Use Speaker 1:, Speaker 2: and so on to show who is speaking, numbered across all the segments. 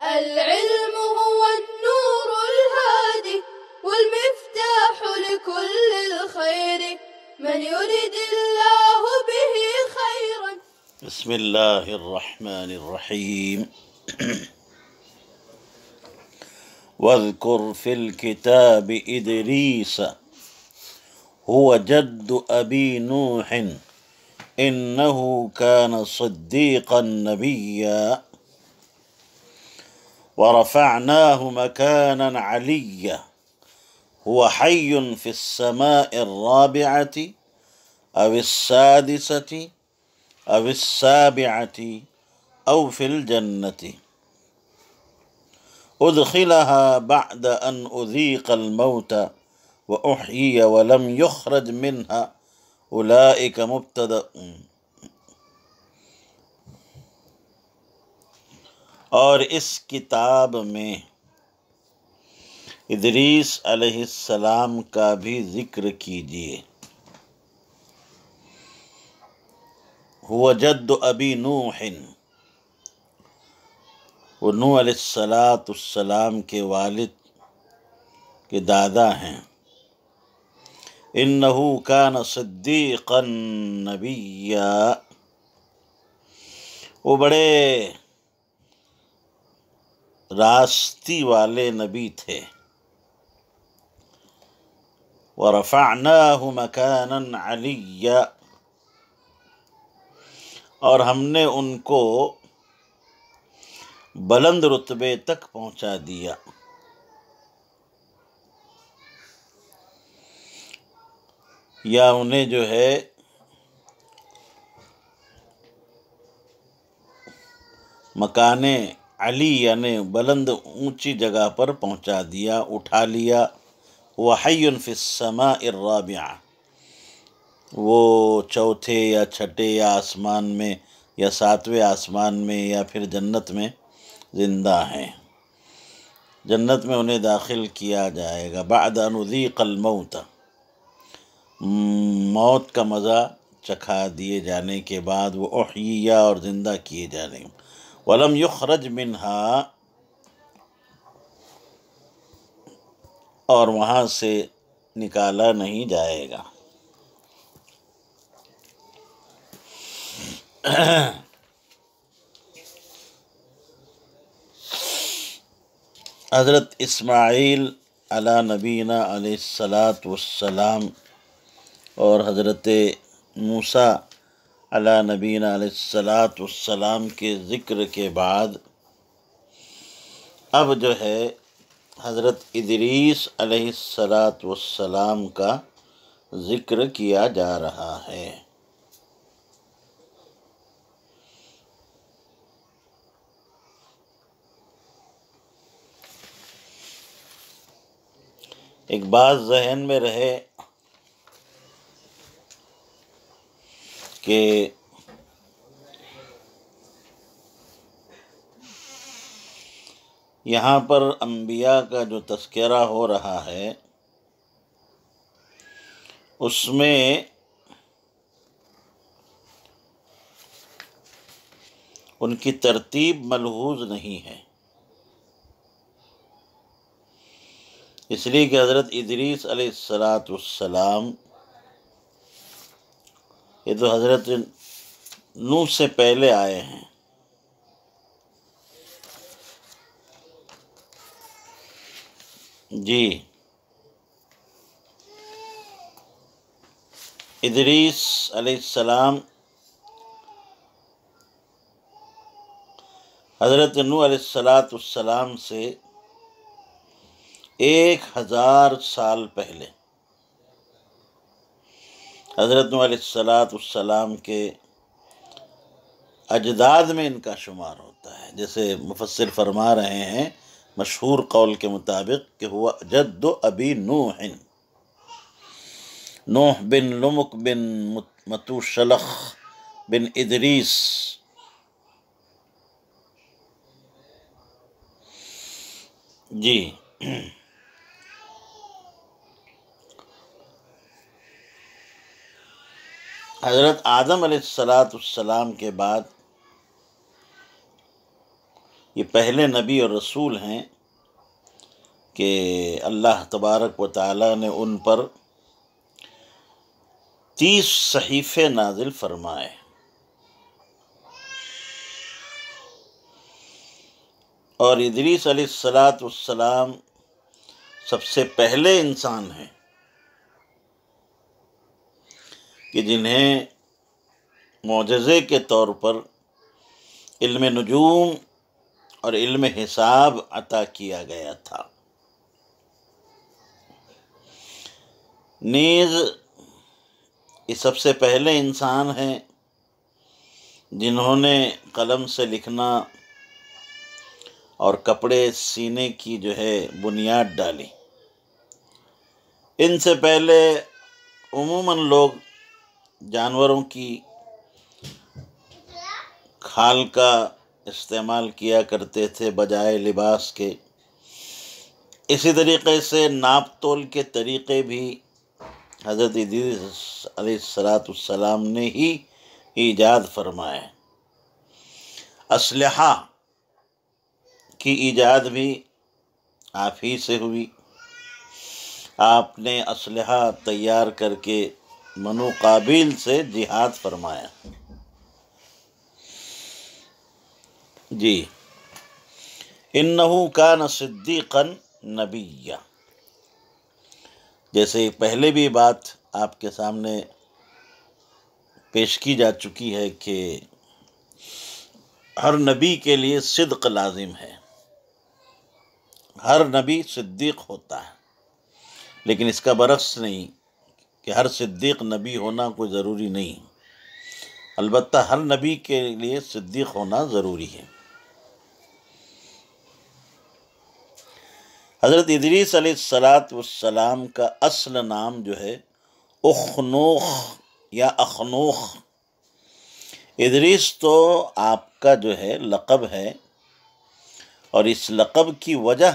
Speaker 1: العلم هو النور الهادي والمفتاح لكل الخير من يرد الله به خيرا.
Speaker 2: بسم اللہ الرحمن الرحیم واذکر فی الکتاب ادریس هو جد ابی نوح انه كان صديقا نبيا ورفعناه مكانا عليا هو حي في السماء الرابعة أو السادسة أو السابعة أو في الجنة أدخلها بعد أن أذيق الموت وأحيي ولم يخرج منها أولئك مبتدأ. اور اس کتاب میں ادریس علیہ السلام کا بھی ذکر کیجیے. هو جد ابی نوح، وہ نوح علیہ السلام کے والد کے دادا ہیں. انہ کان صدیقا نبیا، وہ بڑے راستی والے نبی تھے. وَرَفَعْنَاهُ مَكَانًا عَلِيًّا، اور ہم نے ان کو بلند رتبے تک پہنچا دیا. یا انہیں جو ہے مکان علی یعنی بلند اونچی جگہ پر پہنچا دیا، اٹھا لیا. وحی فی السماء الرابعہ، وہ چوتھے یا چھٹے یا آسمان میں یا ساتویں آسمان میں یا پھر جنت میں زندہ ہیں. جنت میں انہیں داخل کیا جائے گا. بعد ان اذیق الموت، موت کا مزہ چکھا دیے جانے کے بعد. وہ احیی، اور زندہ کیے جانے. ولم یخرج منہا، اور وہاں سے نکالا نہیں جائے گا. حضرت اسماعیل علی نبینا علیہ السلام اور حضرت موسیٰ علی نبینا علیہ السلام کے ذکر کے بعد اب جو ہے حضرت ادریس علیہ السلام کا ذکر کیا جا رہا ہے. ایک بات ذہن میں رہے کہ یہاں پر انبیاء کا جو تذکرہ ہو رہا ہے اس میں ان کی ترتیب ملحوظ نہیں ہے. اس لیے کہ حضرت ادریس علیہ السلام یہ تو حضرت نوح سے پہلے آئے ہیں. جی، ادریس علیہ السلام حضرت نوح علیہ السلام سے 1000 سال پہلے حضرت نوح علیہ السلام کے اجداد میں ان کا شمار ہوتا ہے. جیسے مفسر فرما رہے ہیں مشہور قول کے مطابق کہ ہوا جد ابی نوح، نوح بن لمک بن متوشلخ بن ادریس. جی، حضرت آدم علیہ السلام کے بعد یہ پہلے نبی اور رسول ہیں کہ اللہ تبارک و تعالیٰ نے ان پر 30 صحیفے نازل فرمائے، اور ادریس علیہ السلام سب سے پہلے انسان ہیں کہ جنہیں معجزے کے طور پر علم نجوم اور علم حساب عطا کیا گیا تھا۔ نیز یہ سب سے پہلے انسان ہیں جنہوں نے قلم سے لکھنا اور کپڑے سینے کی بنیاد ڈالی۔ ان سے پہلے عموماً لوگ جانوروں کی کھال کا استعمال کیا کرتے تھے بجائے لباس کے۔ اسی طریقے سے ناپ تول کے طریقے بھی حضرت ادریس علیہ السلام نے ہی ایجاد فرمائے۔ اسلحہ کی ایجاد بھی آپ ہی سے ہوئی۔ آپ نے اسلحہ تیار کر کے بنو قابیل سے جہاد فرمایا۔ جی، انہو کان صدیقا نبیا، جیسے پہلے بھی بات آپ کے سامنے پیش کی جا چکی ہے کہ ہر نبی کے لیے صدق لازم ہے، ہر نبی صدیق ہوتا ہے، لیکن اس کا برعکس نہیں کہ ہر صدیق نبی ہونا کوئی ضروری نہیں، البتہ ہر نبی کے لیے صدیق ہونا ضروری ہے۔ حضرت ادریس علیہ السلام کا اصل نام اخنوخ یا اخنوخ، ادریس تو آپ کا لقب ہے، اور اس لقب کی وجہ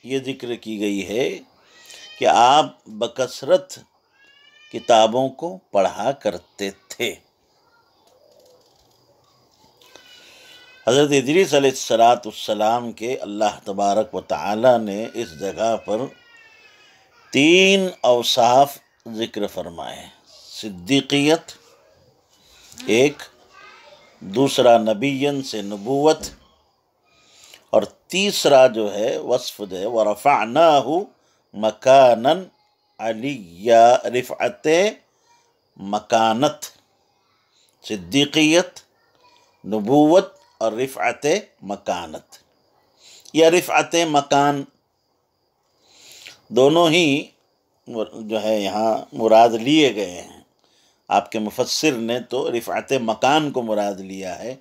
Speaker 2: یہ ذکر کی گئی ہے کہ آپ بکثرت کتابوں کو پڑھا کرتے تھے۔ حضرت ادریس علیہ السلام کے اللہ تبارک و تعالی نے اس جگہ پر 3 اوصاف ذکر فرمائے: صدیقیت ایک، دوسرا نبیًا سے نبوت، اور تیسرا وصف وَرَفَعْنَاهُ مَكَانًا عَلِيًّا، رفعت مکانت، صدیقیت، نبوت اور رفعت مکانت یا رفعت مکان، دونوں ہی یہاں مراد لیے گئے ہیں۔ آپ کے مفسر نے تو رفعت مکان کو مراد لیا ہے،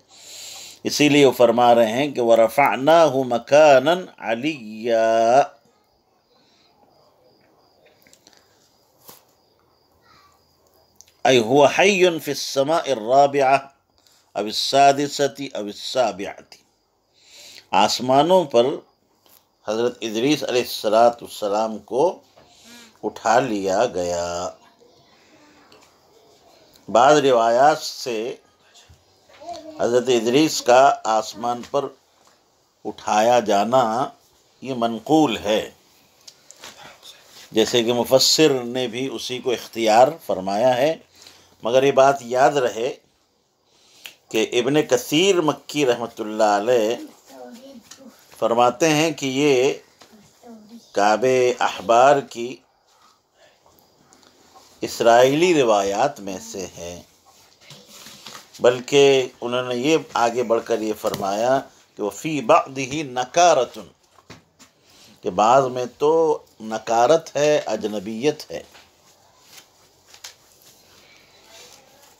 Speaker 2: اسی لیے وہ فرما رہے ہیں کہ وَرَفَعْنَاهُ مَكَانًا عَلِيًّا، أي هو حي في السماء الرابعة أو السادسة أو السابعة، آسمانوں پر حضرت ادریس علیہ السلام کو اٹھا لیا گیا۔ بعض روایات سے حضرت ادریس کا آسمان پر اٹھایا جانا یہ منقول ہے، جیسے کہ مفسر نے بھی اسی کو اختیار فرمایا ہے، مگر یہ بات یاد رہے کہ ابن کثیر مکی رحمۃ اللہ علیہ فرماتے ہیں کہ یہ کعب احبار کی اسرائیلی روایات میں سے ہے، بلکہ انہوں نے یہ آگے بڑھ کر یہ فرمایا کہ وَفِي بَعْضِهِ نَكَارَةٌ، کہ بعض میں تو نکارت ہے، اجنبیت ہے۔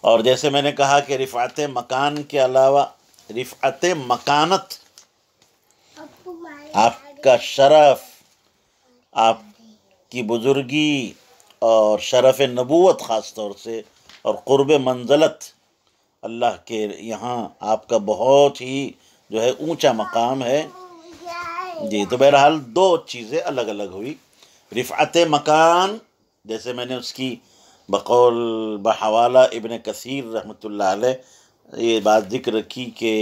Speaker 2: اور جیسے میں نے کہا کہ رفعت مکان کے علاوہ رفعت مکانت، آپ کا شرف، آپ کی بزرگی اور شرف نبوت خاص طور سے، اور قرب منزلت، اللہ کے یہاں آپ کا بہت ہی اونچا مقام ہے۔ جی، تو بہرحال 2 چیزیں الگ الگ ہوئی۔ رفعت مکان، جیسے میں نے اس کی بحوالہ ابن کثیر رحمۃ اللہ علیہ یہ بات ذکر کی کہ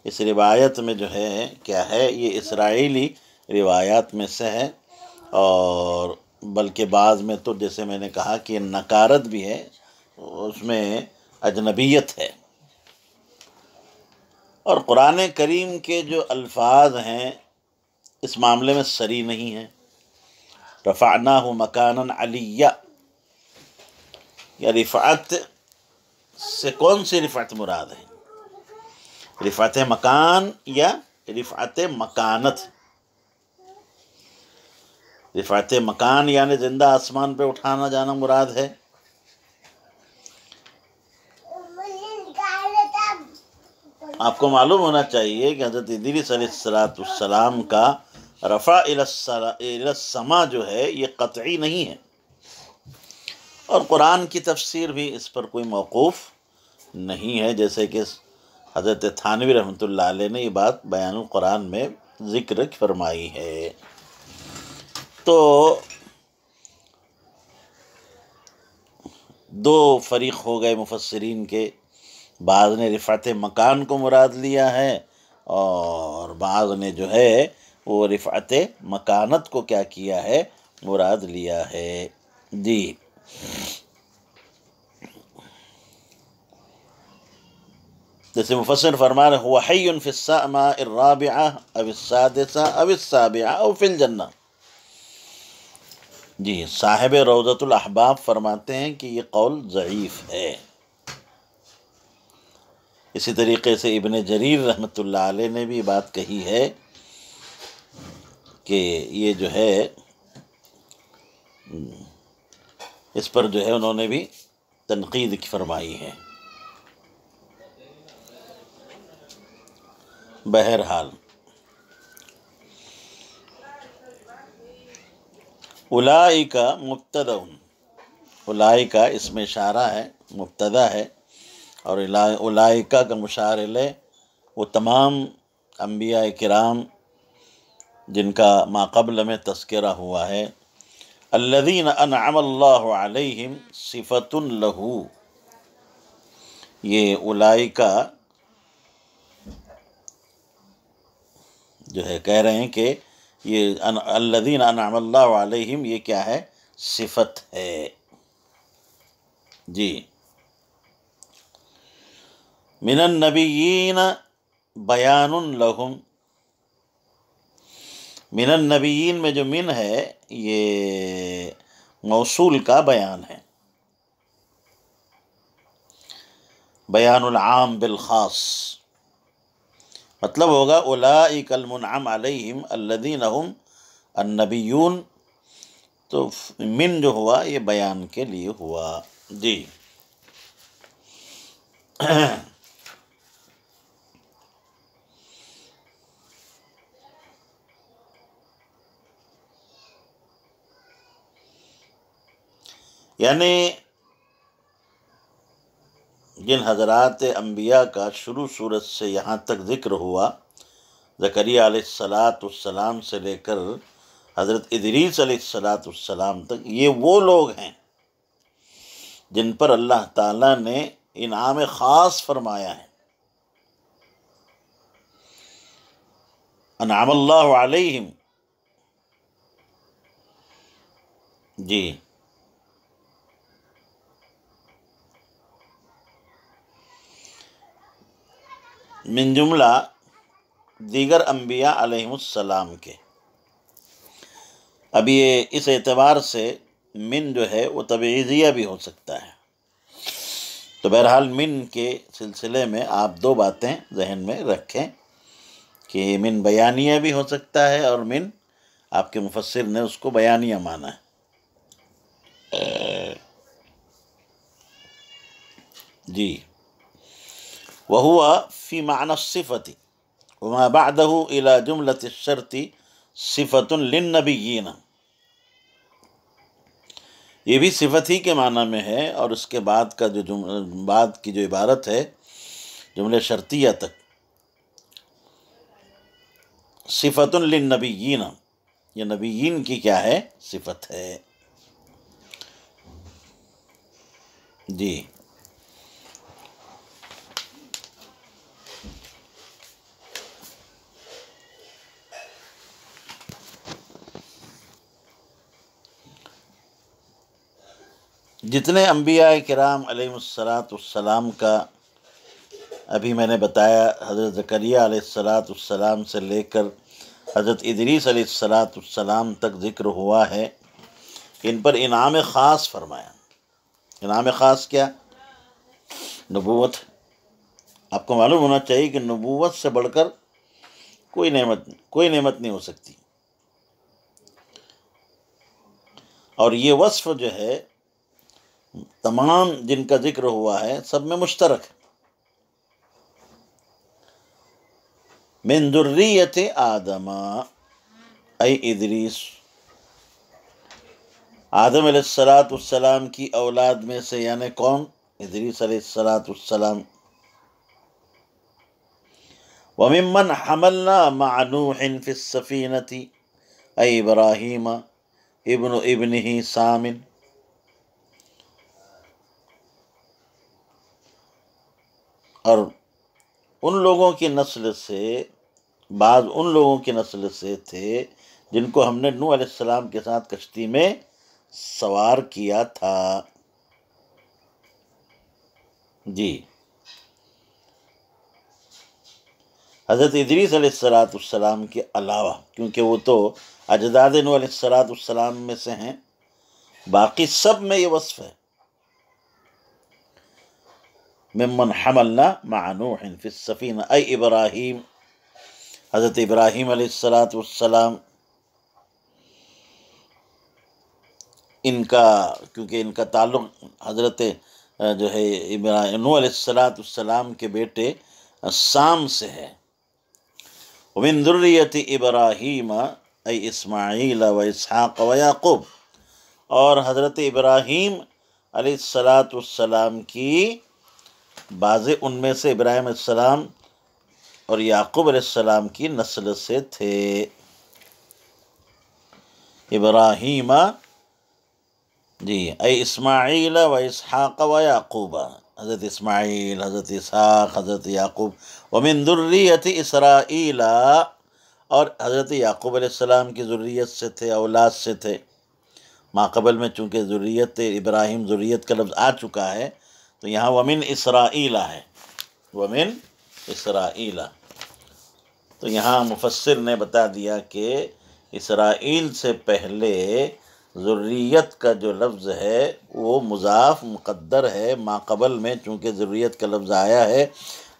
Speaker 2: اس روایت میں جو ہے کیا ہے، یہ اسرائیلی روایات میں سے ہے، اور بلکہ بعض میں تو جیسے میں نے کہا کہ نکارت بھی ہے، اس میں اجنبیت ہے۔ اور قرآن کریم کے جو الفاظ ہیں اس معاملے میں صریح نہیں ہیں۔ رفعناہ مکانا علیہ، یا رفعت سے کون سی رفعت مراد ہے؟ رفعت مکان یا رفعت مکانت؟ رفعت مکان یعنی زندہ آسمان پہ اٹھانا جانا مراد ہے، آپ کو معلوم ہونا چاہیے کہ حضرت ادریس علیہ السلام کا رفع الی السماء جو ہے یہ قطعی نہیں ہے، اور قرآن کی تفسیر بھی اس پر کوئی موقوف نہیں ہے، جیسے کہ حضرت تھانوی رحمۃ اللہ علیہ نے یہ بات بیان القرآن میں ذکر فرمائی ہے۔ تو دو فریق ہو گئے مفسرین کے، بعض نے رفعت مکان کو مراد لیا ہے، اور بعض نے جو ہے وہ رفعت مکانت کو کیا کیا ہے، مراد لیا ہے۔ جی، جیسے مفسر فرما رہے هو حی فی السماء الرابعہ او السادسہ او السابعہ او فی الجنہ۔ جی، صاحب روضۃ الاحباب فرماتے ہیں کہ یہ قول ضعیف ہے۔ اسی طریقے سے ابن جریر رحمۃ اللہ علیہ نے بھی بات کہی ہے کہ یہ جو ہے اس پر جو ہے انہوں نے بھی تنقید فرمائی ہے۔ بہرحال اولئک مبتدأ، اولئک اس میں اشارہ ہے، مبتدا ہے، اور اولئک کا مشار الیہ وہ تمام انبیاء کرام جن کا ما قبل میں تذکرہ ہوا ہے۔ الذین انعم اللہ علیہم صفۃ لہ، یہ اولئک جو ہے کہہ رہے ہیں کہ یہ الذین انعم اللہ علیہم یہ کیا ہے، صفت ہے۔ جی، من النبیین بیان لہم، من النبیین میں جو من ہے یہ موصول کا بیان ہے، بیان العام بالخاص، مطلب ہوگا اولئک المنعم علیہم الذین هم النبیون، تو من جو ہوا یہ بیان کے لیے ہوا۔ جی، یعنی جن حضرات انبیاء کا شروع صورت سے یہاں تک ذکر ہوا، زکریا علیہ السلام سے لے کر حضرت ادریس علیہ السلام تک، یہ وہ لوگ ہیں جن پر اللہ تعالیٰ نے انعام خاص فرمایا ہے۔ انعام اللہ علیہم، جی، من جملہ دیگر انبیاء علیہم السلام کے۔ اب یہ اس اعتبار سے من جو ہے وہ تبعیضیہ بھی ہو سکتا ہے، تو بہرحال من کے سلسلے میں آپ دو باتیں ذہن میں رکھیں کہ من بیانیہ بھی ہو سکتا ہے، اور من آپ کے مفسر نے اس کو بیانیہ مانا ہے۔ جی، وَهُوَ فِي مَعْنَى الصِّفَةِ وَمَا بَعْدَهُ إِلَى جُمْلَةِ الشَّرْطِ صِفَةٌ لِلنَّبِيِّينَ، یہ بھی صفت ہی کے معنی میں ہے، اور اس کے بعد کا جو بعد کی جو عبارت ہے جملے شرطیہ تک، صفۃ للنبیین، یہ نبیین کی کیا ہے، صفت ہے۔ جی، جتنے انبیاء کرام علیہ السلام کا ابھی میں نے بتایا، حضرت زکریا علیہ السلام سے لے کر حضرت ادریس علیہ السلام تک ذکر ہوا ہے، ان پر انعام خاص فرمایا۔ انعام خاص کیا؟ نبوت۔ آپ کو معلوم ہونا چاہیے کہ نبوت سے بڑھ کر کوئی نعمت نہیں ہو سکتی، اور یہ وصف جو ہے تمام جن کا ذکر ہوا ہے سب میں مشترک ہے۔ من ذریت آدم ای ادریس، آدم علیہ السلام کی اولاد میں سے، یعنی کون؟ ادریس علیہ السلام۔ وممن حملنا مع نوح فی السفینۃ ای ابراہیم ابن ابنہ سام، اور ان لوگوں کی نسل سے، بعض ان لوگوں کی نسل سے تھے جن کو ہم نے نوح علیہ السلام کے ساتھ کشتی میں سوار کیا تھا۔ جی، حضرت ادریس علیہ السلام کے علاوہ، کیونکہ وہ تو اجداد نوح علیہ السلام میں سے ہیں، باقی سب میں یہ وصف ہے۔ ممن حملنا مع نوح فی السفینہ ای ابراہیم، حضرت ابراہیم علیہ السلام، ان کا، کیونکہ ان کا تعلق حضرت جو ہے نوح علیہ السلام کے بیٹے سام سے ہے۔ ومن ذریت ابراہیم ای اسماعیل و اسحاق و یعقوب، اور حضرت ابراہیم علیہ السلام کی بعض ان میں سے ابراہیم علیہ السلام اور یعقوب علیہ السلام کی نسل سے تھے۔ ابراہیم، جی، اے اسماعیل و اسحاق و یعقوب، حضرت اسماعیل، حضرت اسحاق، حضرت یعقوب۔ ومن ذریت اسرائیل، اور حضرت یعقوب علیہ السلام کی ذریت سے تھے، اولاد سے تھے۔ ماقبل میں چونکہ ذریت ابراہیم، ذریت کا لفظ آ چکا ہے، تو یہاں ومن اسرائیل ہے، ومن اسرائیل۔ تو یہاں مفسر نے بتا دیا کہ اسرائیل سے پہلے ذریت کا جو لفظ ہے وہ مضاف مقدر ہے، ماقبل میں چونکہ ذریت کا لفظ آیا ہے،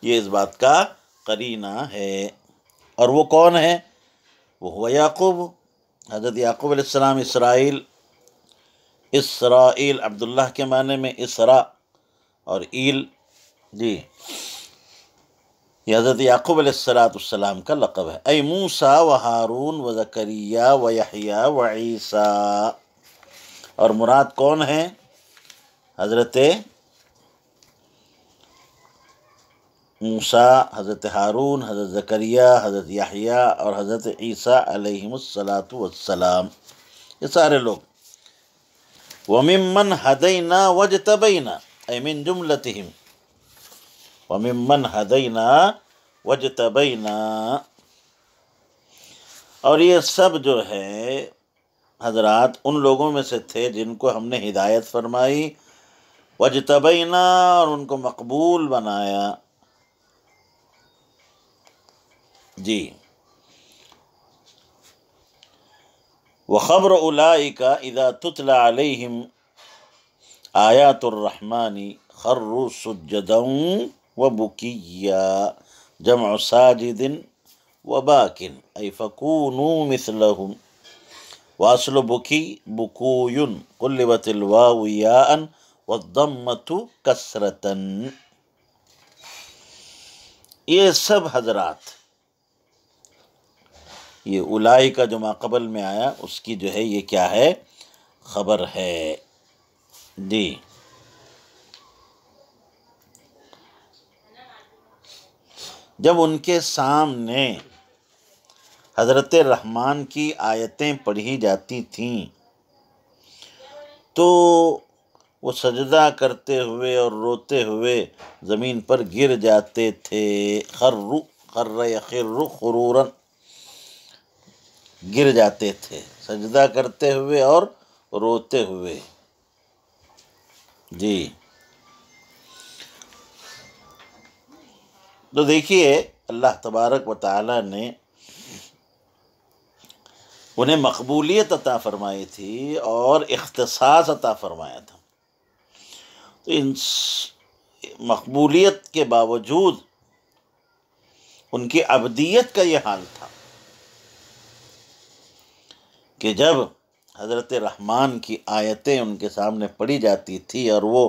Speaker 2: یہ اس بات کا قرینہ ہے۔ اور وہ کون ہے؟ وہ ہوا یعقوب، حضرت یعقوب علیہ السلام۔ اسرائیل عبداللہ کے معنی میں اسرا، اور ایل، جی، یہ حضرت یعقوب علیہ السلام کا لقب ہے۔ اے موسیٰ و ہارون و زکریا و یحییٰ و عیسیٰ، اور مراد کون ہے؟ حضرت موسیٰ، حضرت ہارون، حضرت زکریا، حضرت یحییٰ اور حضرت عیسیٰ علیہم السلام، یہ سارے لوگ۔ وَمِمَّنْ هَدَيْنَا وَاجْتَبَيْنَا، اے من جملتہم، وَمِمَّنْ هَدَيْنَا وَاجْتَبَيْنَا، اور یہ سب جو ہے حضرات ان لوگوں میں سے تھے جن کو ہم نے ہدایت فرمائی، وَاجْتَبَيْنَا، اور ان کو مقبول بنایا۔ جی، وَخَبْرُ أُولَٰئِكَ إِذَا تُتْلَىٰ عَلَيْهِمْ آيَاتُ الرَّحْمَٰنِ خَرُّوا سُجَّدًا وَبُكِيًّا، جمع ساجد وباكٍ، أي فكونوا مثلهم۔ وأصل بكي بكوي، قلبت الواو ياء والضمة كسرة۔ یہ سب حضرات، یہ اولائی کا جو ماقبل میں آیا اس کی جو ہے یہ کیا ہے؟ خبر ہے۔ جی، جب ان کے سامنے حضرت رحمان کی آیتیں پڑھی جاتی تھیں تو وہ سجدہ کرتے ہوئے اور روتے ہوئے زمین پر گر جاتے تھے۔ خر یخر خرورا، گر جاتے تھے سجدہ کرتے ہوئے اور روتے ہوئے۔ جی تو دیکھیے اللہ تبارک و تعالیٰ نے انہیں مقبولیت عطا فرمائی تھی اور اختصاص عطا فرمایا تھا، تو ان مقبولیت کے باوجود ان کی عبدیت کا یہ حال تھا کہ جب حضرت رحمان کی آیتیں ان کے سامنے پڑھی جاتی تھی اور وہ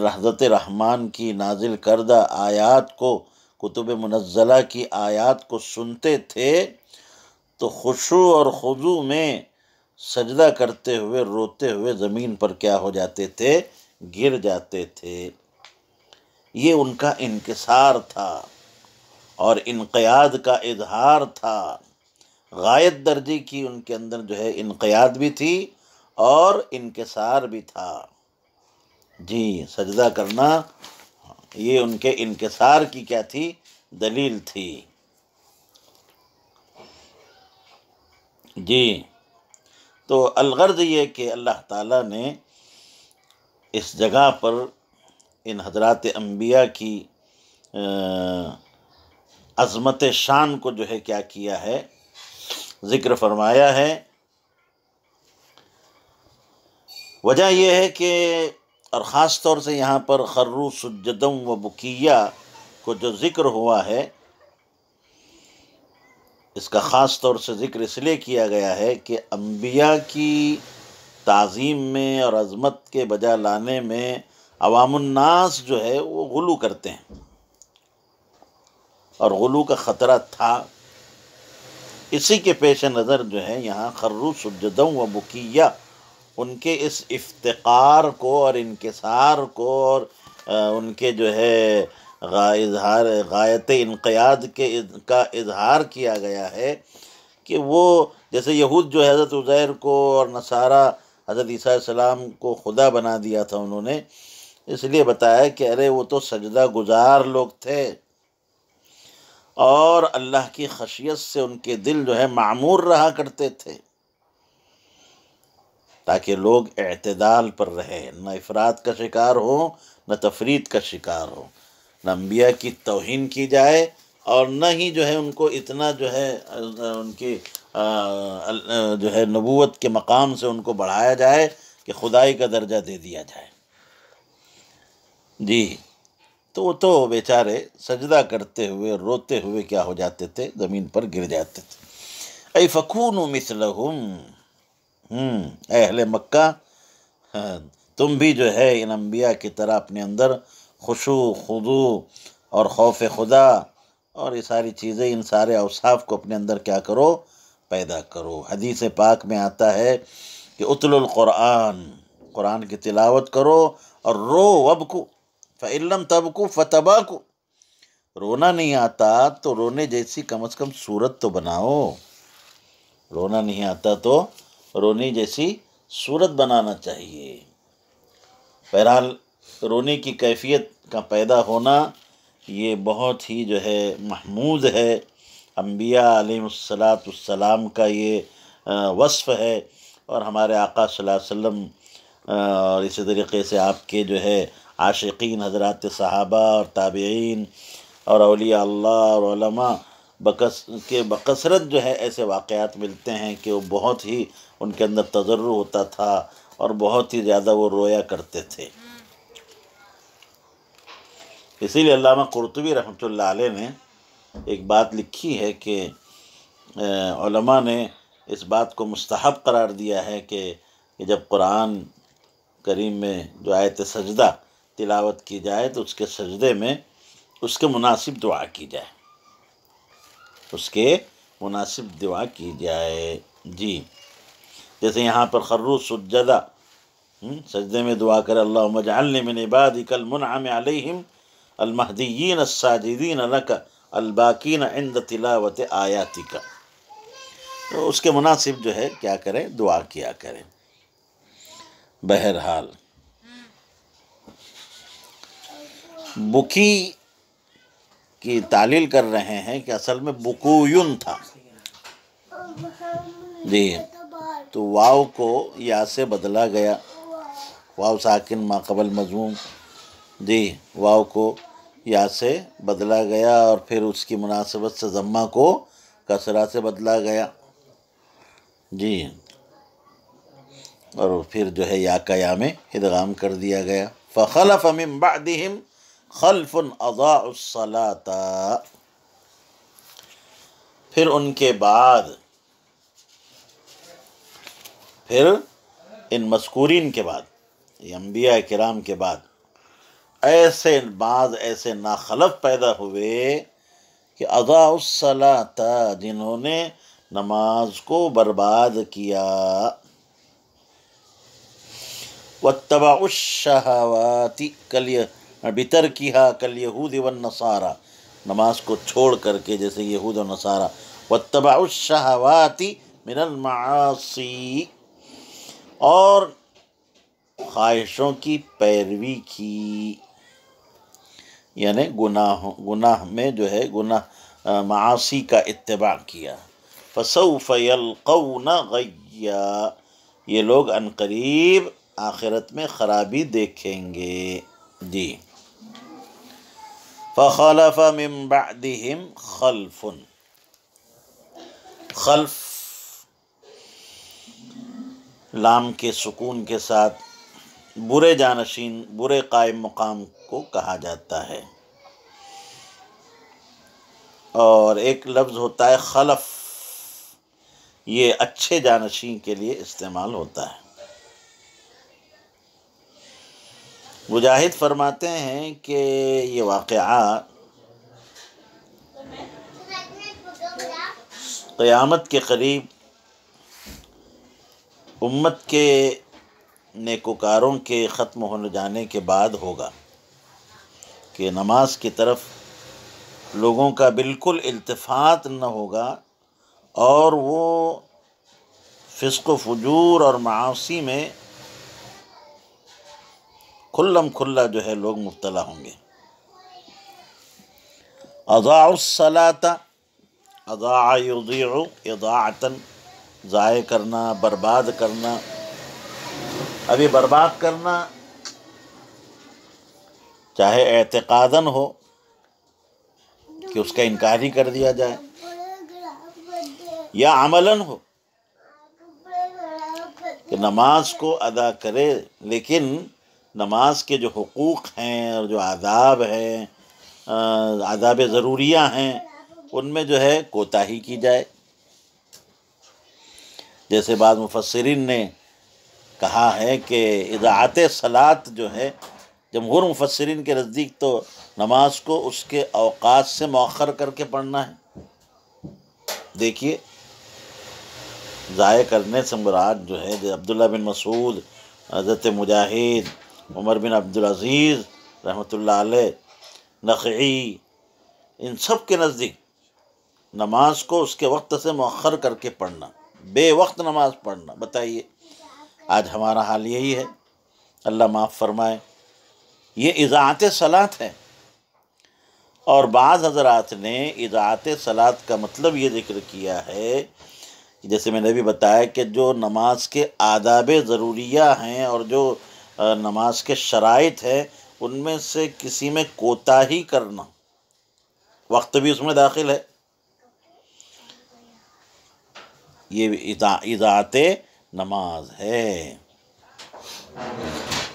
Speaker 2: حضرت رحمان کی نازل کردہ آیات کو، کتب منزلہ کی آیات کو سنتے تھے تو خشوع اور خضوع میں سجدہ کرتے ہوئے روتے ہوئے زمین پر کیا ہو جاتے تھے؟ گر جاتے تھے۔ یہ ان کا انکسار تھا اور انقیاد کا اظہار تھا، غایت درجے کی ان کے اندر جو ہے انقیاد بھی تھی اور انکسار بھی تھا۔ جی سجدہ کرنا یہ ان کے انکسار کی کیا تھی؟ دلیل تھی۔ جی تو الغرض یہ کہ اللہ تعالیٰ نے اس جگہ پر ان حضرات انبیاء کی عظمت شان کو جو ہے کیا کیا ہے؟ ذکر فرمایا ہے۔ وجہ یہ ہے کہ اور خاص طور سے یہاں پر خروا سجدا و بکیہ کو جو ذکر ہوا ہے، اس کا خاص طور سے ذکر اس لیے کیا گیا ہے کہ انبیاء کی تعظیم میں اور عظمت کے بجا لانے میں عوام الناس جو ہے وہ غلو کرتے ہیں، اور غلو کا خطرہ تھا۔ اسی کے پیش نظر جو ہے یہاں خروا سجدا و بکیہ ان کے اس افتقار کو اور انکسار کو اور ان کے جو ہے اظہار غایت انقیاد کا اظہار کیا گیا ہے کہ وہ جیسے یہود جو حضرت عزیر کو اور نصارہ حضرت عیسیٰ علیہ السلام کو خدا بنا دیا تھا، انہوں نے اس لیے بتایا کہ ارے وہ تو سجدہ گزار لوگ تھے اور اللہ کی خشیت سے ان کے دل جو ہے معمور رہا کرتے تھے، تاکہ لوگ اعتدال پر رہے، نہ افراط کا شکار ہو نہ تفریط کا شکار ہو، نہ انبیاء کی توہین کی جائے اور نہ ہی جو ہے ان کو اتنا جو ہے ان کی جو ہے نبوت کے مقام سے ان کو بڑھایا جائے کہ خدائی کا درجہ دے دیا جائے۔ جی تو وہ تو بیچارے سجدہ کرتے ہوئے روتے ہوئے کیا ہو جاتے تھے؟ زمین پر گر جاتے تھے۔ اے فکونوا مثلہم، اے اہل مکہ تم بھی جو ہے ان انبیاء کی طرح اپنے اندر خشوع خضوع اور خوف خدا اور یہ ساری چیزیں، ان سارے اوصاف کو اپنے اندر کیا کرو؟ پیدا کرو۔ حدیث پاک میں آتا ہے کہ اتلوا القرآن، قرآن کی تلاوت کرو اور رو وابکو فإن لم تبکو فتباکو، رونا نہیں آتا تو رونے جیسی کم از کم صورت تو بناؤ، رونا نہیں آتا تو رونے جیسی صورت بنانا چاہیے۔ بہرحال رونے کی کیفیت کا پیدا ہونا یہ بہت ہی جو ہے محمود ہے، انبیاء علیہ السلام کا یہ وصف ہے، اور ہمارے آقا صلی اللہ علیہ وسلم اور اسی طریقے سے آپ کے جو ہے عاشقین حضرات صحابہ اور تابعین اور اولیاء اللہ اور علماء بکثرت جو ہے ایسے واقعات ملتے ہیں کہ وہ بہت ہی ان کے اندر تضرع ہوتا تھا اور بہت ہی زیادہ وہ رویا کرتے تھے۔ اسی لیے علامہ قرطبی رحمۃ اللہ علیہ نے ایک بات لکھی ہے کہ علماء نے اس بات کو مستحب قرار دیا ہے کہ جب قرآن کریم میں جو آیت سجدہ تلاوت کی جائے تو اس کے سجدے میں اس کے مناسب دعا کی جائے، اس کے مناسب دعا کی جائے۔ جی جیسے یہاں پر خروا سجدا، سجدے میں دعا کرے اللہم اجعلنی من عبادک المنعم علیہم المہدیین الساجدین لک الباکین عند تلاوت آیاتک، تو اس کے مناسب جو ہے کیا کریں؟ دعا کیا کریں۔ بہرحال بکی کی تعلیل کر رہے ہیں کہ اصل میں بکویون تھا، جی تو واو کو یا سے بدلا گیا واو ساکن ما قبل مضموم، جی واو کو یا سے بدلا گیا اور پھر اس کی مناسبت سے ضمہ کو کسرہ سے بدلا گیا، جی، اور پھر جو ہے یا کا یا میں ادغام کر دیا گیا۔ فخلف من بعدہم خلف اضاعوا الصلاۃ، پھر ان کے بعد، پھر ان مذکورین کے بعد، یہ انبیاء کرام کے بعد ایسے بعض ایسے ناخلف پیدا ہوئے کہ اضاعوا الصلاۃ، جنہوں نے نماز کو برباد کیا، واتبعوا الشہوات بترکہا کالیہود والنصارى، نماز کو چھوڑ کر کے جیسے یہود و نصارہ، واتبعوا الشہوات من المعاصی، اور خواہشوں کی پیروی کی، یعنی گناہ میں جو ہے معاصی کا اتباع کیا۔ فسوف یلقون غیا، یہ لوگ عنقریب آخرت میں خرابی دیکھیں گے، جی۔ فخلف من بعدہم خلف، خلف لام کے سکون کے ساتھ برے جانشین، برے قائم مقام کو کہا جاتا ہے، اور ایک لفظ ہوتا ہے خلف، یہ اچھے جانشین کے لیے استعمال ہوتا ہے۔ مجاہد فرماتے ہیں کہ یہ واقعہ قیامت کے قریب امت کے نیکوکاروں کے ختم ہونے جانے کے بعد ہوگا، کہ نماز کی طرف لوگوں کا بالکل التفات نہ ہوگا، اور وہ فسق و فجور اور معاصی میں کھلم کھلا جو ہے لوگ مبتلا ہوں گے۔ اضاعوا الصلاۃ، اضاع یضیع اضاعتاً، ضائع کرنا، برباد کرنا۔ ابھی برباد کرنا چاہے اعتقاداً ہو کہ اس کا انکار ہی کر دیا جائے، یا عملاً ہو کہ نماز کو ادا کرے لیکن نماز کے جو حقوق ہیں اور جو آداب ہیں، آداب ضروریہ ہیں، ان میں جو ہے کوتاہی کی جائے۔ جیسے بعض مفسرین نے کہا ہے کہ اضاعت صلاۃ جو ہے، جمہور مفسرین کے نزدیک تو نماز کو اس کے اوقات سے مؤخر کر کے پڑھنا ہے۔ دیکھیے، ضائع کرنے سے مراد جو ہے عبداللہ بن مسعود، حضرت مجاہد، عمر بن عبدالعزیز رحمۃ اللہ علیہ، نخعی، ان سب کے نزدیک نماز کو اس کے وقت سے مؤخر کر کے پڑھنا، بے وقت نماز پڑھنا۔ بتائیے آج ہمارا حال یہی ہے، اللہ معاف فرمائے، یہ اضاعت صلاۃ ہے۔ اور بعض حضرات نے اضاعت صلاۃ کا مطلب یہ ذکر کیا ہے، جیسے میں نے بھی بتایا کہ جو نماز کے آداب ضروریہ ہیں اور جو نماز کے شرائط ہیں، ان میں سے کسی میں کوتاہی کرنا، وقت بھی اس میں داخل ہے، یہ اضاعت نماز ہے۔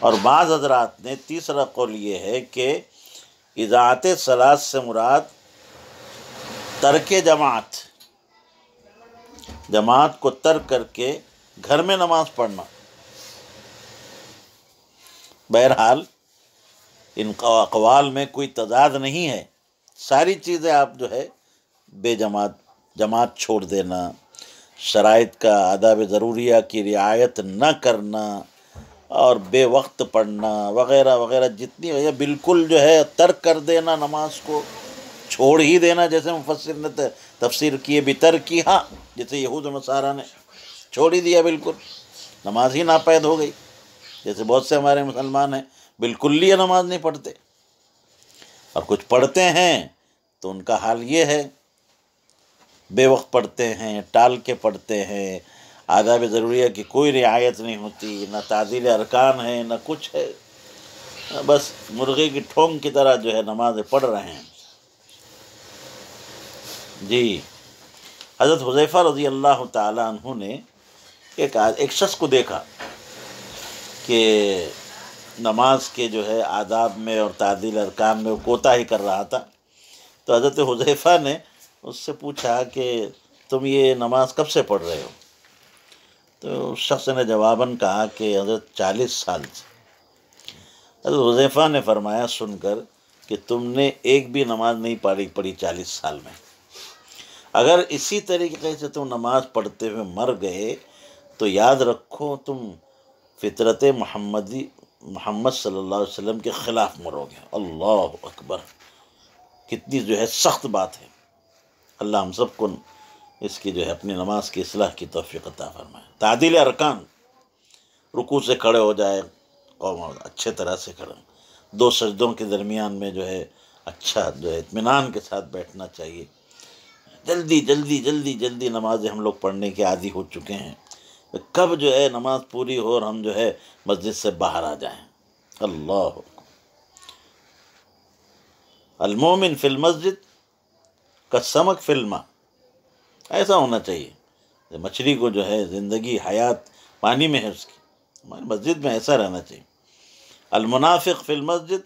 Speaker 2: اور بعض حضرات نے تیسرا قول یہ ہے کہ اضاعت صلاۃ سے مراد ترک جماعت، جماعت کو ترک کر کے گھر میں نماز پڑھنا۔ بہرحال ان اقوال میں کوئی تضاد نہیں ہے، ساری چیزیں آپ جو ہے بے جماعت چھوڑ دینا، شرائط کا آداب ضروریہ کی رعایت نہ کرنا، اور بے وقت پڑھنا وغیرہ وغیرہ، جتنی ہے بالکل جو ہے ترک کر دینا، نماز کو چھوڑ ہی دینا، جیسے مفسر نے تفسیر کی بترکہا، جیسے یہود و نصارہ نے چھوڑ ہی دیا، بالکل نماز ہی ناپید ہو گئی۔ جیسے بہت سے ہمارے مسلمان ہیں بالکل ہی نماز نہیں پڑھتے، اور کچھ پڑھتے ہیں تو ان کا حال یہ ہے، بے وقت پڑھتے ہیں، ٹال کے پڑھتے ہیں، آداب ضروریہ کی کوئی رعایت نہیں ہوتی، نہ تعدیل ارکان ہے، نہ کچھ ہے، بس مرغے کی ٹھونگ کی طرح جو ہے نمازیں پڑھ رہے ہیں۔ جی، حضرت حذیفہ رضی اللہ تعالیٰ عنہ نے ایک شخص کو دیکھا کہ نماز کے جو ہے آداب میں اور تعدیل ارکان میں وہ کوتاہی کر رہا تھا، تو حضرت حذیفہ نے اس سے پوچھا کہ تم یہ نماز کب سے پڑھ رہے ہو؟ تو اس شخص نے جواباً کہا کہ حضرت 40 سال سے۔ حضرت حذیفہ نے فرمایا سن کر کہ تم نے ایک بھی نماز نہیں پڑھی 40 سال میں، اگر اسی طریقے سے تم نماز پڑھتے ہوئے مر گئے تو یاد رکھو تم فطرت محمد صلی اللہ علیہ وسلم کے خلاف مرو گے۔ اللہ اکبر، کتنی جو ہے سخت بات ہے۔ اللہ ہم سب کو اس کی جو ہے اپنی نماز کی اصلاح کی توفیق عطا فرمائے۔ تعدیل ارکان، رکوع سے کھڑے ہو جائے قوم، اچھے طرح سے کھڑے، 2 سجدوں کے درمیان میں جو ہے اچھا جو ہے اطمینان کے ساتھ بیٹھنا چاہیے۔ جلدی جلدی جلدی جلدی نمازیں ہم لوگ پڑھنے کے عادی ہو چکے ہیں، کب جو ہے نماز پوری ہو اور ہم جو ہے مسجد سے باہر آ جائیں۔ اللہ، المومن فی المسجد کالسمک فی الماء، ایسا ہونا چاہیے۔ مچھلی کو جو ہے زندگی حیات پانی میں ہے اس کی، ہماری مسجد میں ایسا رہنا چاہیے۔ المنافق فی المسجد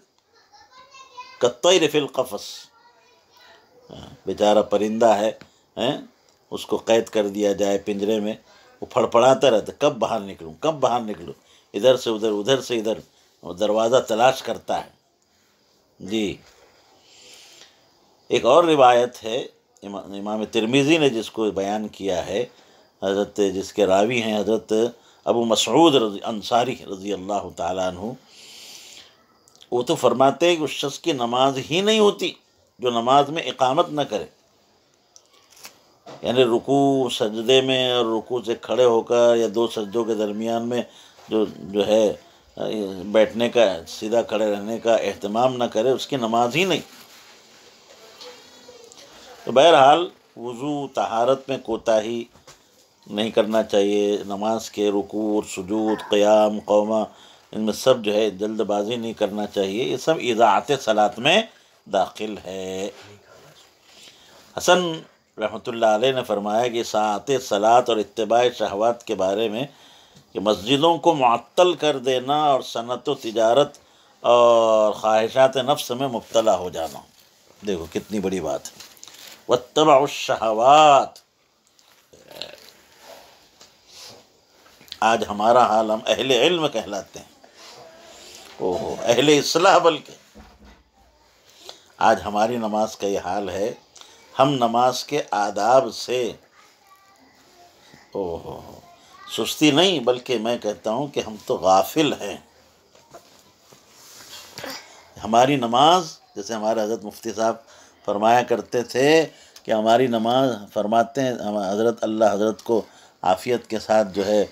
Speaker 2: کالطیر فی القفص، بیچارہ پرندہ ہے، اس کو قید کر دیا جائے پنجرے میں، وہ پھڑپڑاتا رہتا، کب باہر نکلوں کب باہر نکلوں، ادھر سے ادھر ادھر سے ادھر، وہ دروازہ تلاش کرتا ہے۔ جی، ایک اور روایت ہے امام ترمذی نے جس کو بیان کیا ہے، حضرت جس کے راوی ہیں حضرت ابو مسعود انصاری رضی اللہ تعالیٰ عنہ، وہ تو فرماتے ہیں کہ اس شخص کی نماز ہی نہیں ہوتی جو نماز میں اقامت نہ کرے، یعنی رکوع سجدے میں اور رکوع سے کھڑے ہو کر یا 2 سجدوں کے درمیان میں جو ہے بیٹھنے کا، سیدھا کھڑے رہنے کا اہتمام نہ کرے، اس کی نماز ہی نہیں۔ تو بہرحال وضو طہارت میں کوتاہی نہیں کرنا چاہیے، نماز کے رکوع سجود قیام قومہ ان میں سب جو ہے جلد بازی نہیں کرنا چاہیے، یہ سب اضاعت صلاۃ میں داخل ہے۔ حسن رحمۃ اللہ علیہ نے فرمایا کہ اضاعت صلاۃ اور اتباع شہوات کے بارے میں کہ مسجدوں کو معطل کر دینا اور صنعت و تجارت اور خواہشات نفس میں مبتلا ہو جانا، دیکھو کتنی بڑی بات ہے۔ واتبعوا الشہوات، آج ہمارا حال، ہم اہل علم کہلاتے ہیں، اہل اصلاح، بلکہ آج ہماری نماز کا یہ حال ہے، ہم نماز کے آداب سے سستی نہیں بلکہ میں کہتا ہوں کہ ہم تو غافل ہیں۔ ہماری نماز، جیسے ہمارے حضرت مفتی صاحب فرمایا کرتے تھے کہ ہماری نماز، فرماتے ہیں حضرت اللہ حضرت کو عافیت کے ساتھ جو ہے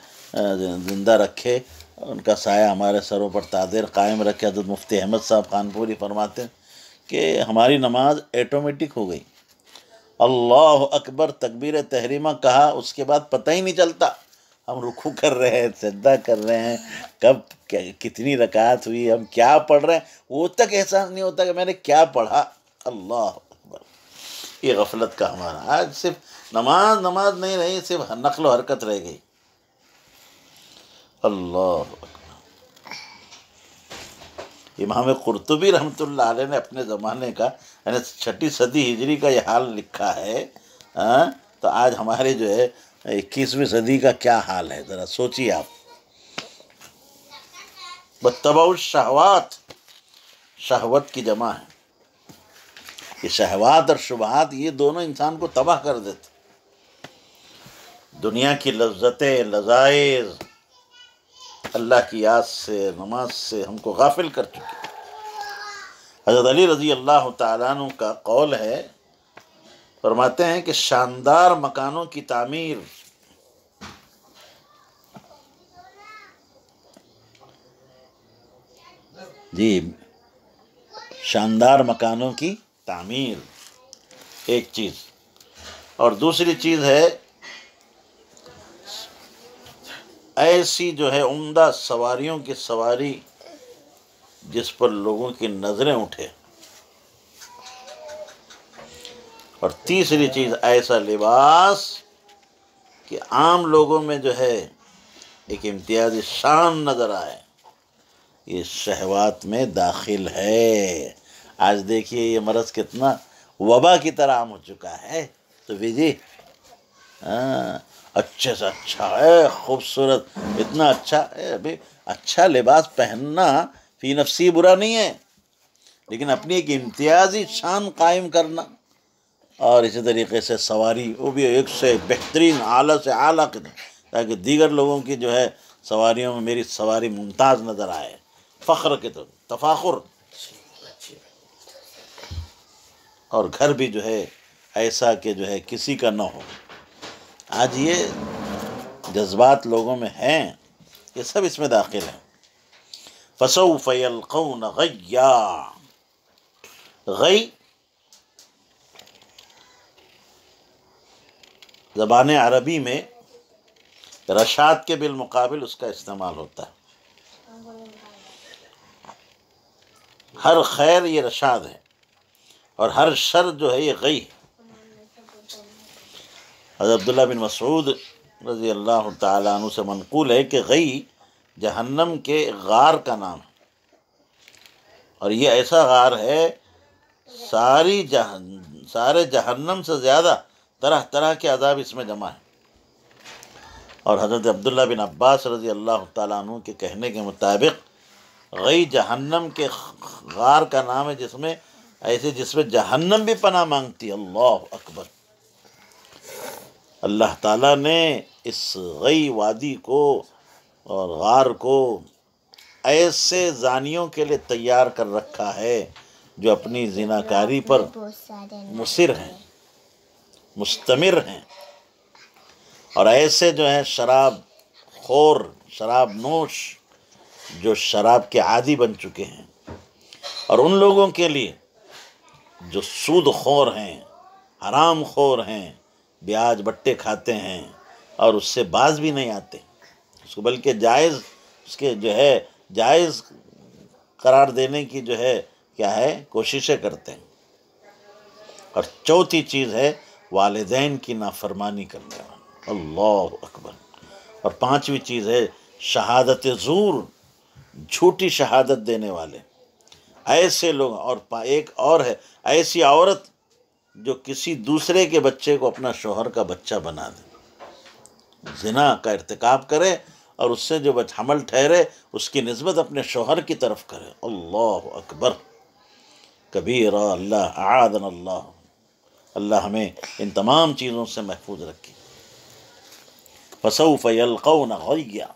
Speaker 2: زندہ رکھے، ان کا سایہ ہمارے سروں پر تادیر قائم رکھے، حضرت مفتی احمد صاحب خانپوری فرماتے ہیں کہ ہماری نماز ایٹومیٹک ہو گئی، اللہ اکبر تکبیر تحریمہ کہا، اس کے بعد پتہ ہی نہیں چلتا ہم رکوع کر رہے ہیں، سجدہ کر رہے ہیں، کب کتنی رکعت ہوئی، ہم کیا پڑھ رہے ہیں، وہ تک احساس نہیں ہوتا کہ میں نے کیا پڑھا۔ اللہ اکبر، یہ غفلت کا ہمارا، آج صرف نماز نہیں رہی، صرف نقل و حرکت رہ گئی۔ اللہ اکبر، امام قرطبی رحمۃ اللہ علیہ نے اپنے زمانے کا، یعنی 6 صدی ہجری کا یہ حال لکھا ہے، تو آج ہمارے جو ہے 21ویں صدی کا کیا حال ہے، ذرا سوچیے آپ۔ واتبعوا الشہوات، شہوت کی جمع ہے، یہ شہوات اور شبہات یہ دونوں انسان کو تباہ کر دیتے، دنیا کی لذتیں لذائذ اللہ کی یاد سے نماز سے ہم کو غافل کر چکے۔ حضرت علی رضی اللہ تعالیٰ عنہ کا قول ہے، فرماتے ہیں کہ شاندار مکانوں کی تعمیر شاندار مکانوں کی تعمیر ایک چیز، اور دوسری چیز ہے ایسی جو ہے عمدہ سواریوں کی سواری جس پر لوگوں کی نظریں اٹھے، اور تیسری چیز ایسا لباس کہ عام لوگوں میں جو ہے ایک امتیازی شان نظر آئے، یہ شہوات میں داخل ہے۔ آج دیکھیے یہ مرض کتنا وبا کی طرح عام ہو چکا ہے۔ تو جی اچھے سے اچھا ہے، خوبصورت، اتنا اچھا ہے۔ ابھی اچھا لباس پہننا فی نفسی برا نہیں ہے، لیکن اپنی ایک امتیازی شان قائم کرنا، اور اسی طریقے سے سواری، وہ بھی ایک سے بہترین، اعلیٰ سے اعلیٰ قسم، تاکہ دیگر لوگوں کی جو ہے سواریوں میں میری سواری ممتاز نظر آئے، فخر کے تو تفاخر۔ اور گھر بھی جو ہے ایسا کہ جو ہے کسی کا نہ ہو۔ آج یہ جذبات لوگوں میں ہیں، یہ سب اس میں داخل ہیں۔ فَسَوْفَ يَلْقَوْنَ غَيًّا، غی زبان عربی میں رشاد کے بالمقابل اس کا استعمال ہوتا ہے۔ ہر خیر یہ رشاد ہے، اور ہر شر جو ہے یہ غی ہے۔ حضرت عبداللہ بن مسعود رضی اللہ تعالیٰ عنہ سے منقول ہے کہ غی جہنم کے غار کا نام ہے، اور یہ ایسا غار ہے سارے جہنم سے زیادہ طرح طرح کے عذاب اس میں جمع ہیں۔ اور حضرت عبداللہ بن عباس رضی اللہ تعالیٰ عنہ کے کہنے کے مطابق غی جہنم کے غار کا نام ہے جس میں جہنم بھی پناہ مانگتی ہے۔ اللہ اکبر! اللہ تعالیٰ نے اس غی وادی کو اور غار کو ایسے زانیوں کے لیے تیار کر رکھا ہے جو اپنی زناکاری پر مصر ہیں، مستمر ہیں، اور ایسے جو ہیں شراب خور، شراب نوش، جو شراب کے عادی بن چکے ہیں، اور ان لوگوں کے لیے جو سود خور ہیں، حرام خور ہیں، بیاج بٹے کھاتے ہیں اور اس سے باز بھی نہیں آتے، اس کو بلکہ جائز، اس کے جو ہے جائز قرار دینے کی جو ہے کیا ہے کوششیں کرتے ہیں۔ اور چوتھی چیز ہے والدین کی نافرمانی کرنے والا، اللہ اکبر۔ اور پانچویں چیز ہے شہادت زور، جھوٹی شہادت دینے والے، ایسے لوگ۔ اور ایک اور ہے ایسی عورت جو کسی دوسرے کے بچے کو اپنا شوہر کا بچہ بنا دے، زنا کا ارتکاب کرے اور اس سے جو حمل ٹھہرے اس کی نسبت اپنے شوہر کی طرف کرے، اللہ اکبر کبیرہ۔ اللہ اعاذنا اللہ ہمیں ان تمام چیزوں سے محفوظ رکھے۔ فَسَوْفَ يَلْقَوْنَ غَيًّا،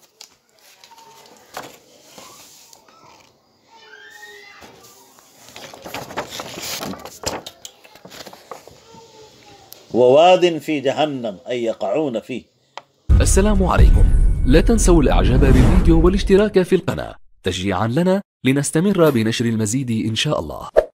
Speaker 2: وَوَادٍ فِي جَهَنَّمَ أَيْ يَقَعُونَ فِيهِ۔
Speaker 3: السلام عليكم، لا تنسوا الاعجاب بالفيديو والاشتراك في القناة تشجيعا لنا لنستمر بنشر المزيد إن شاء الله.